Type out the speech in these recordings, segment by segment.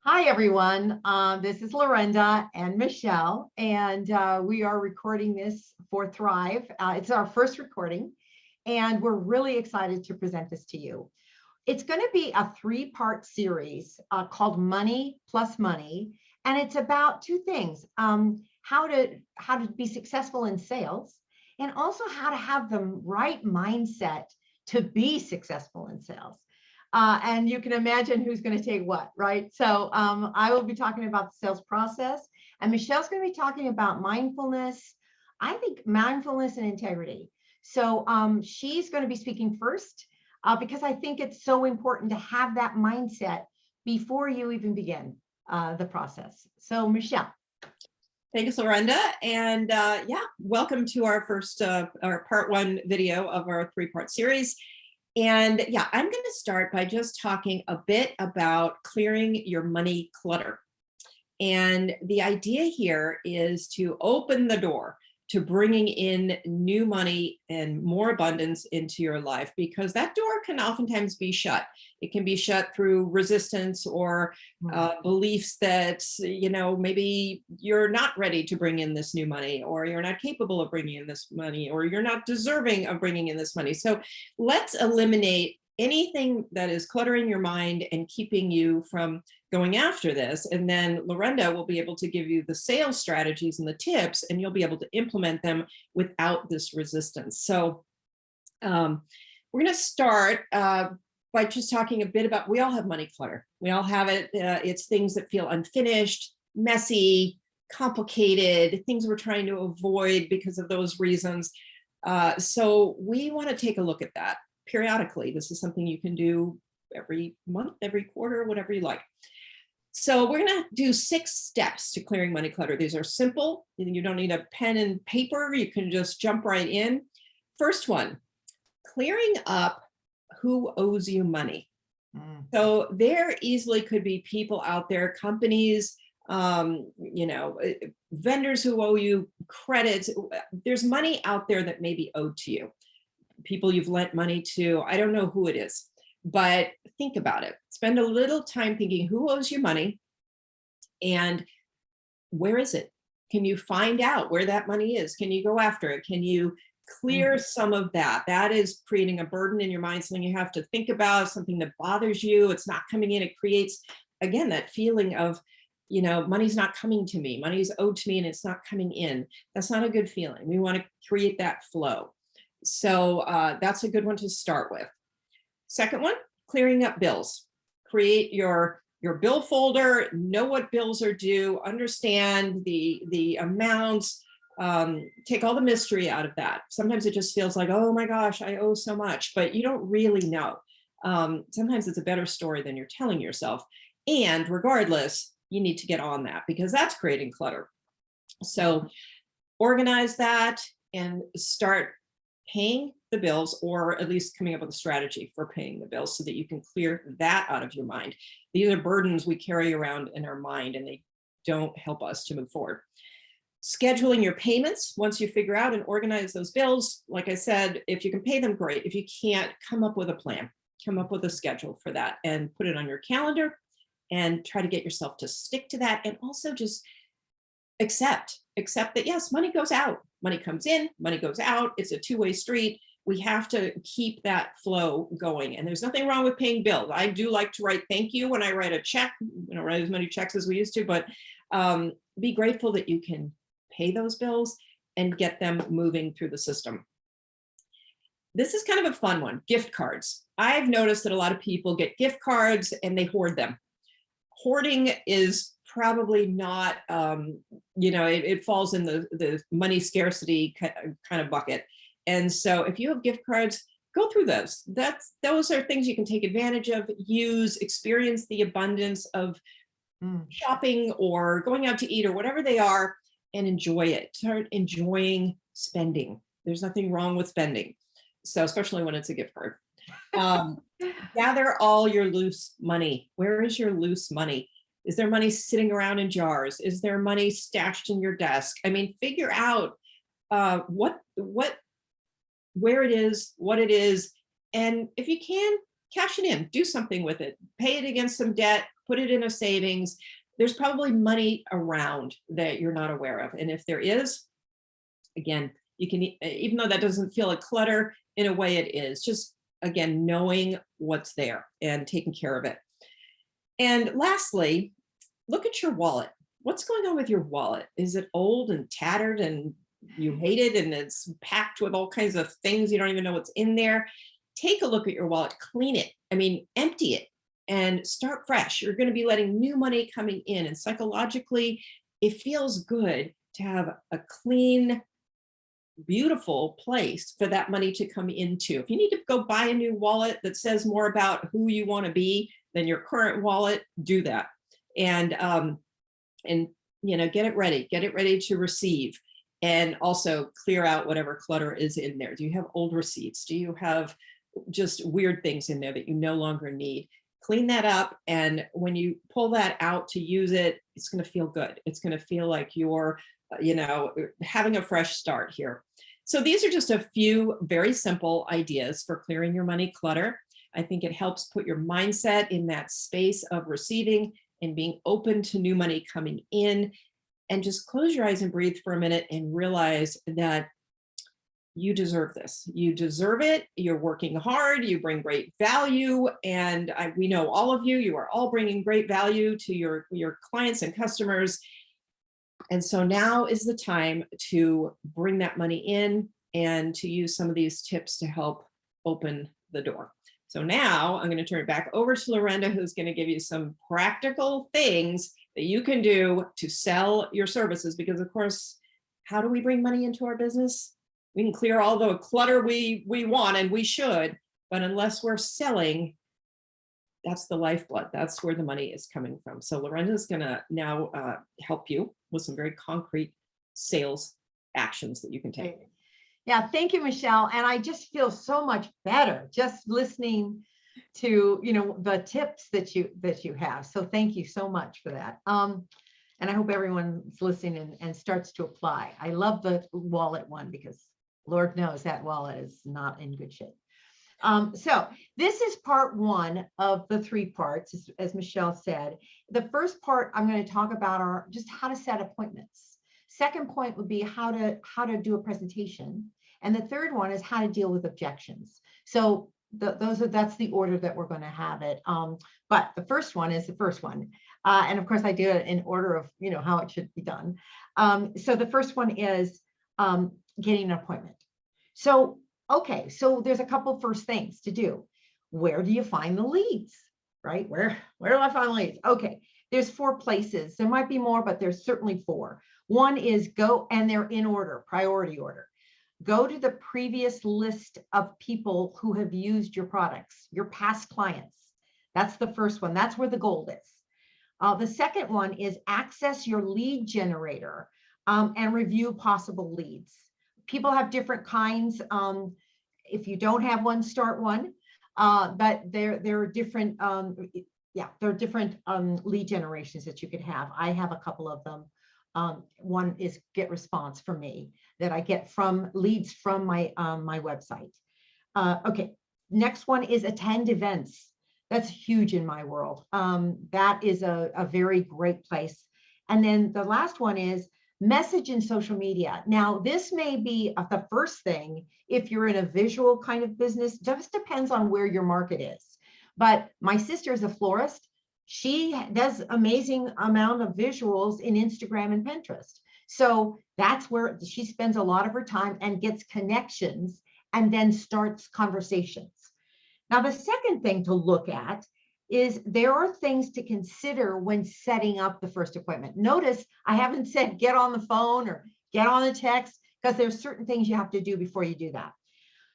Hi, everyone. This is Lorinda and Michelle, and we are recording this for Thrive. It's our first recording, and we're really excited to present this to you. It's going to be a three-part series called Money Plus Money, and it's about two things: how to be successful in sales, and also how to have the right mindset to be successful in sales. And you can imagine who's going to take what, right? So I will be talking about the sales process, and Michelle's going to be talking about mindfulness. I think mindfulness and integrity. So she's going to be speaking first because I think it's so important to have that mindset before you even begin the process. So Michelle. Thanks, Lorinda. And welcome to our first, our part one video of our three-part series. And I'm going to start by just talking a bit about clearing your money clutter. And the idea here is to open the door to bringing in new money and more abundance into your life, because that door can oftentimes be shut. It can be shut through resistance or beliefs that, maybe you're not ready to bring in this new money, or you're not capable of bringing in this money, or you're not deserving of bringing in this money. So let's eliminate anything that is cluttering your mind and keeping you from going after this. And then Lorinda will be able to give you the sales strategies and the tips, and you'll be able to implement them without this resistance. So we're going to start by just talking a bit about, we all have money clutter. We all have it. It's things that feel unfinished, messy, complicated, things we're trying to avoid because of those reasons. So we want to take a look at that periodically. This is something you can do every month, every quarter, whatever you like. So we're going to do 6 steps to clearing money clutter. These are simple. You don't need a pen and paper. You can just jump right in. First one, clearing up who owes you money. So there easily could be people out there, companies, vendors who owe you credits. There's money out there that may be owed to you. People you've lent money to. I don't know who it is, but think about it. Spend a little time thinking who owes you money and where is it? Can you find out where that money is? Can you go after it? Can you clear some of that? That is creating a burden in your mind, something you have to think about, something that bothers you. It's not coming in. It creates, again, that feeling of, money's not coming to me. Money's owed to me and it's not coming in. That's not a good feeling. We want to create that flow. So that's a good one to start with. Second one, clearing up bills. Create your bill folder, know what bills are due, understand the amounts, take all the mystery out of that. Sometimes it just feels like, oh my gosh, I owe so much, but you don't really know. Sometimes it's a better story than you're telling yourself. And regardless, you need to get on that because that's creating clutter. So organize that and start paying the bills, or at least coming up with a strategy for paying the bills so that you can clear that out of your mind. These are burdens we carry around in our mind and they don't help us to move forward. Scheduling your payments. Once you figure out and organize those bills, like I said, if you can pay them, great. If you can't, come up with a plan, come up with a schedule for that and put it on your calendar and try to get yourself to stick to that. And also just accept that, yes, money goes out, money comes in, money goes out. It's a two-way street. We have to keep that flow going. And there's nothing wrong with paying bills. I do like to write thank you when I write a check. We don't write as many checks as we used to, but be grateful that you can pay those bills and get them moving through the system. This is kind of a fun one, gift cards. I've noticed that a lot of people get gift cards and they hoard them. Hoarding is probably not, it falls in the money scarcity kind of bucket. And so if you have gift cards, go through those. Those are things you can take advantage of, use, experience the abundance of shopping or going out to eat or whatever they are, and enjoy it. Start enjoying spending. There's nothing wrong with spending. So especially when it's a gift card. Gather all your loose money. Where is your loose money? Is there money sitting around in jars? Is there money stashed in your desk? I mean, figure out where it is, what it is, and if you can, cash it in, do something with it, pay it against some debt, put it in a savings. There's probably money around that you're not aware of. And if there is, again, you can, even though that doesn't feel like clutter, in a way it is, just again, knowing what's there and taking care of it. And lastly, look at your wallet. What's going on with your wallet? Is it old and tattered and you hate it and it's packed with all kinds of things? You don't even know what's in there. Take a look at your wallet, clean it. I mean, empty it and start fresh. You're going to be letting new money coming in. And psychologically, it feels good to have a clean, beautiful place for that money to come into. If you need to go buy a new wallet that says more about who you want to be than your current wallet, do that. And get it ready to receive. And also clear out whatever clutter is in there. Do you have old receipts? Do you have just weird things in there that you no longer need? Clean that up. And when you pull that out to use it, it's going to feel good. It's going to feel like you're, having a fresh start here. So these are just a few very simple ideas for clearing your money clutter. I think it helps put your mindset in that space of receiving and being open to new money coming in. And just close your eyes and breathe for a minute and realize that you deserve this. You deserve it. You're working hard. You bring great value. And we know all of you. You are all bringing great value to your clients and customers. And so now is the time to bring that money in and to use some of these tips to help open the door. So now I'm going to turn it back over to Lorenda, who's going to give you some practical things that you can do to sell your services. Because of course, how do we bring money into our business? We can clear all the clutter we want, and we should, but unless we're selling, that's the lifeblood. That's where the money is coming from. So Lorenda is going to now help you with some very concrete sales actions that you can take. Yeah, thank you, Michelle. And I just feel so much better just listening to the tips that you have. So thank you so much for that. And I hope everyone's listening and starts to apply. I love the wallet one because Lord knows that wallet is not in good shape. So this is part one of the 3 parts, as Michelle said. The first part I'm going to talk about are just how to set appointments. Second point would be how to do a presentation. And the third one is how to deal with objections. So that's the order that we're going to have it. But the first one is the first one. And of course I do it in order of, how it should be done. So the first one is getting an appointment. So, okay, so there's a couple first things to do. Where do you find the leads, right? Where do I find the leads? Okay, there's 4 places. There might be more, but there's certainly 4. One is go, and they're in order, priority order. Go to the previous list of people who have used your products, your past clients. That's the first one. That's where the gold is. The second one is access your lead generator and review possible leads. People have different kinds. If you don't have one, start one. But there are different, there are different lead generations that you could have. I have a couple of them. One is Get Response for me that I get from leads from my website. Okay, next one is attend events. That's huge in my world. That is a very great place. And then the last one is message in social media. Now, this may be the first thing if you're in a visual kind of business. Just depends on where your market is. But my sister is a florist. She does amazing amount of visuals in Instagram and Pinterest. So that's where she spends a lot of her time and gets connections and then starts conversations. Now, the second thing to look at is there are things to consider when setting up the first appointment. Notice I haven't said get on the phone or get on the text, because there's certain things you have to do before you do that.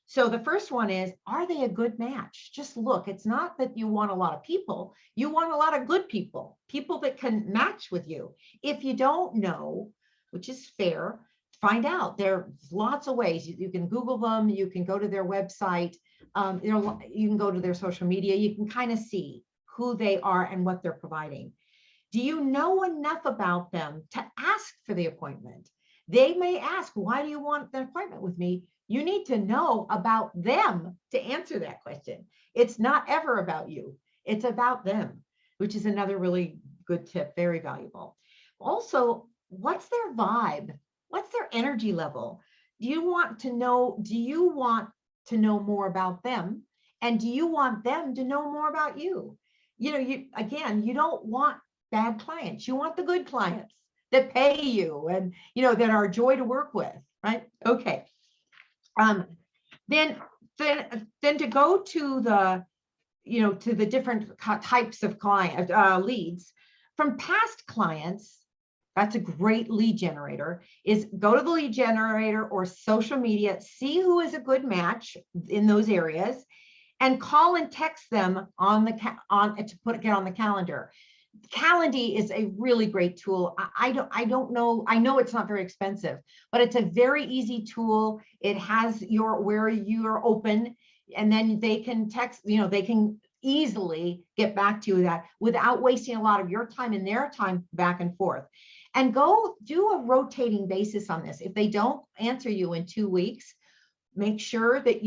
So the first one is, are they a good match? Just look, it's not that you want a lot of people, you want a lot of good people, people that can match with you. If you don't know, which is fair, find out. There's lots of ways. You can Google them, you can go to their website, you can go to their social media, you can kind of see who they are and what they're providing. Do you know enough about them to ask for the appointment? They may ask, why do you want the appointment with me? You need to know about them to answer that question. It's not ever about you. It's about them. which is another really good tip, very valuable. Also, what's their vibe? What's their energy level? Do you want to know more about them? And do you want them to know more about you? You don't want bad clients. You want the good clients that pay you and, that are a joy to work with, right? Okay. Then to go to the different types of client leads from past clients. That's a great lead generator. Is go to the lead generator or social media, see who is a good match in those areas, and call and text them get on the calendar. Calendly is a really great tool. I don't know. I know it's not very expensive, but it's a very easy tool. It has where you're open, and then they can text. They can easily get back to you that without wasting a lot of your time and their time back and forth. And go do a rotating basis on this. If they don't answer you in 2 weeks, make sure that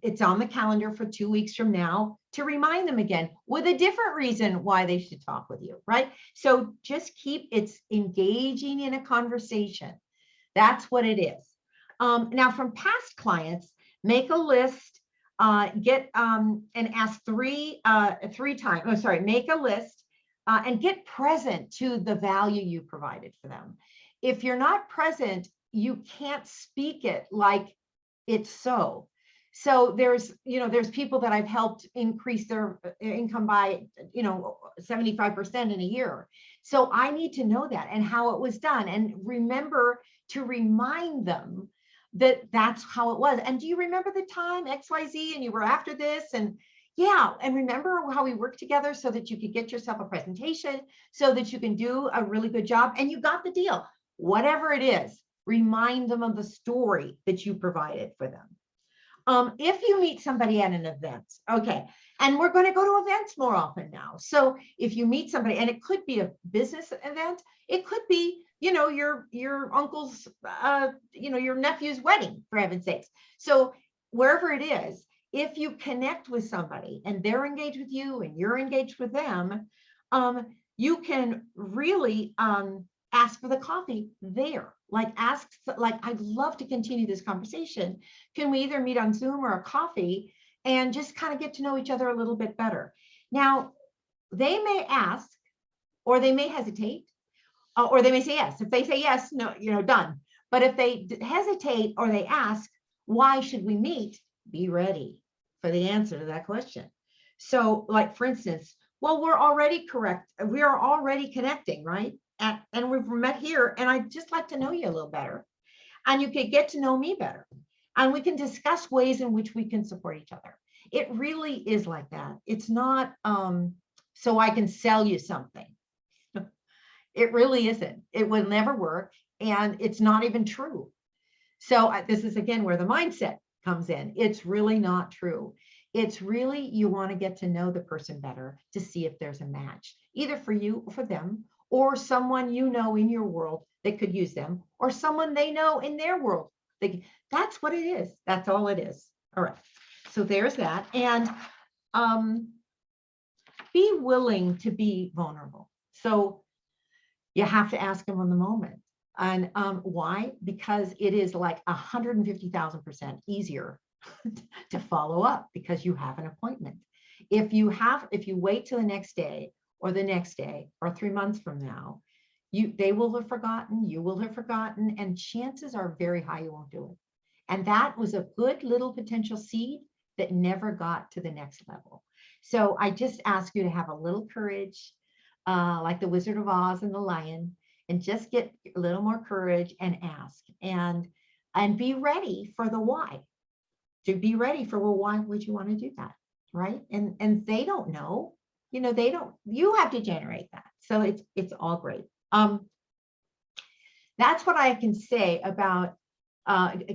it's on the calendar for 2 weeks from now to remind them again with a different reason why they should talk with you, right? So just it's engaging in a conversation. That's what it is. Now from past clients, make a list, and ask three times. Oh, sorry, make a list and get present to the value you provided for them. If you're not present, you can't speak it like it's so. So there's people that I've helped increase their income by, 75% in a year. So I need to know that and how it was done, and remember to remind them that that's how it was. And do you remember the time XYZ and you were after this? And yeah, and remember how we worked together so that you could get yourself a presentation so that you can do a really good job and you got the deal. Whatever it is, remind them of the story that you provided for them. If you meet somebody at an event, okay, and we're going to go to events more often now. So if you meet somebody, and it could be a business event, it could be, your uncle's, your nephew's wedding, for heaven's sakes. So wherever it is, if you connect with somebody and they're engaged with you and you're engaged with them, you can really ask for the coffee there. I'd love to continue this conversation. Can we either meet on Zoom or a coffee and just kind of get to know each other a little bit better? Now, they may ask, or they may hesitate, or they may say yes. If they say yes, no, done. But if they hesitate or they ask, why should we meet? Be ready for the answer to that question. So, like, for instance, well, we're already correct. We are already connecting, right? And we've met here, and I'd just like to know you a little better. And you could get to know me better. And we can discuss ways in which we can support each other. It really is like that. It's not so I can sell you something. It really isn't. It will never work. And it's not even true. So this is, again, where the mindset comes in. It's really not true. It's really, you want to get to know the person better to see if there's a match, either for you or for them, or someone in your world that could use them, or someone they know in their world. That's what it is. That's all it is. All right. So there's that. And be willing to be vulnerable. So you have to ask them on the moment. And why? Because it is like 150,000% easier to follow up because you have an appointment. If you wait till the next day or 3 months from now, they will have forgotten, you will have forgotten, and chances are very high you won't do it. And that was a good little potential seed that never got to the next level. So I just ask you to have a little courage, like the Wizard of Oz and the lion, and just get a little more courage and ask, and be ready for the why. To be ready for, well, why would you want to do that, right? And they don't know, you have to generate that. So it's all great. That's what I can say about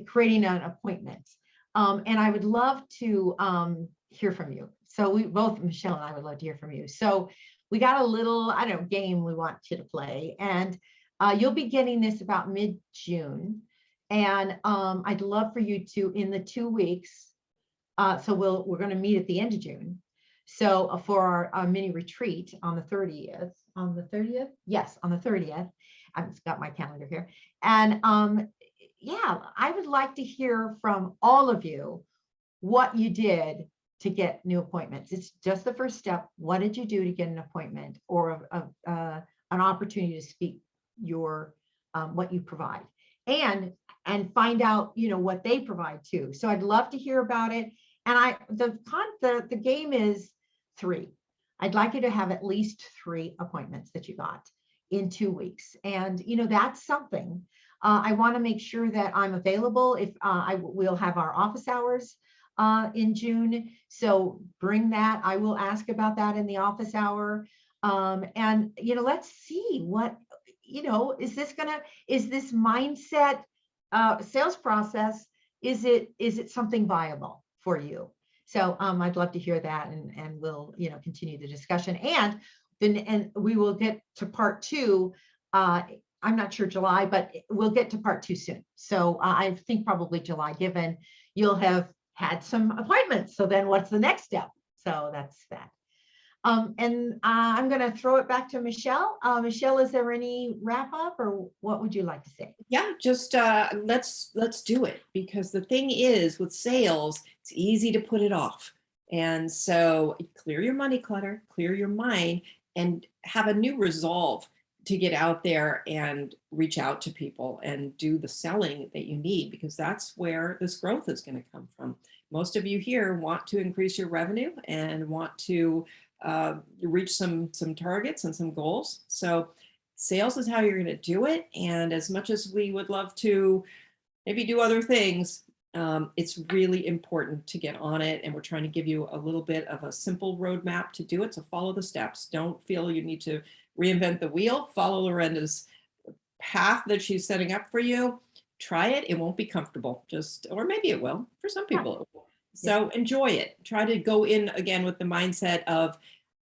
creating an appointment. And I would love to hear from you. So Michelle and I would love to hear from you. So we got a little, game we want you to play. And you'll be getting this about mid-June. And I'd love for you to, in the 2 weeks, so we're going to meet at the end of June. So for our mini retreat on the 30th, yes, on the 30th, I've got my calendar here. And yeah, I would like to hear from all of you what you did to get new appointments. It's just the first step. What did you do to get an appointment or an opportunity to speak your what you provide, and find out, you know, what they provide too. So I'd love to hear about it. And the game is 3. I'd like you to have at least 3 appointments that you got in 2 weeks. And, you know, that's something. I want to make sure that I'm available. If we'll have our office hours in June. So bring that. I will ask about that in the office hour. And, you know, let's see what, you know, is this mindset sales process, is it something viable for you? So I'd love to hear that, and we'll, you know, continue the discussion, and we will get to part 2. I'm not sure July, but we'll get to part 2 soon. So I think probably July, given you'll have had some appointments. So then what's the next step? So that's that. And I'm going to throw it back to Michelle. Michelle, is there any wrap up, or what would you like to say? Yeah, just let's do it, because the thing is with sales, it's easy to put it off. And so clear your money clutter, clear your mind, and have a new resolve to get out there and reach out to people and do the selling that you need, because that's where this growth is going to come from. Most of you here want to increase your revenue and want to reach some targets and some goals. So sales is how you're going to do it. And as much as we would love to maybe do other things, it's really important to get on it. And we're trying to give you a little bit of a simple roadmap to do it. So follow the steps. Don't feel you need to reinvent the wheel. Follow Lorenda's path that she's setting up for you. Try it. It won't be comfortable, or maybe it will. For some people, it will. So enjoy it. Try to go in again with the mindset of,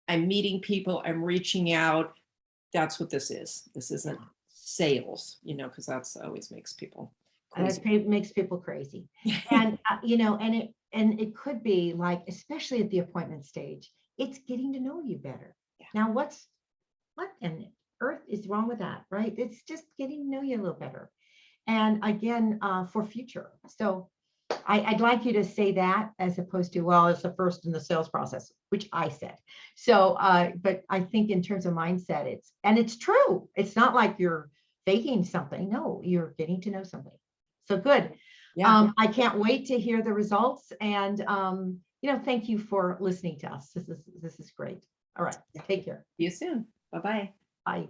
I'm meeting people, I'm reaching out. That's what this is. This isn't sales, you know, because that's always makes people crazy. It makes people crazy. And you know, and it could be like, especially at the appointment stage, it's getting to know you better. Yeah. Now, what on earth is wrong with that, right? It's just getting to know you a little better. And again, for future. So I'd like you to say that, as opposed to, well, it's the first in the sales process, which I said. So, but I think in terms of mindset, it's true. It's not like you're faking something. No, you're getting to know somebody. So good. Yeah. I can't wait to hear the results. And, you know, thank you for listening to us. This is great. All right. Take care. See you soon. Bye-bye.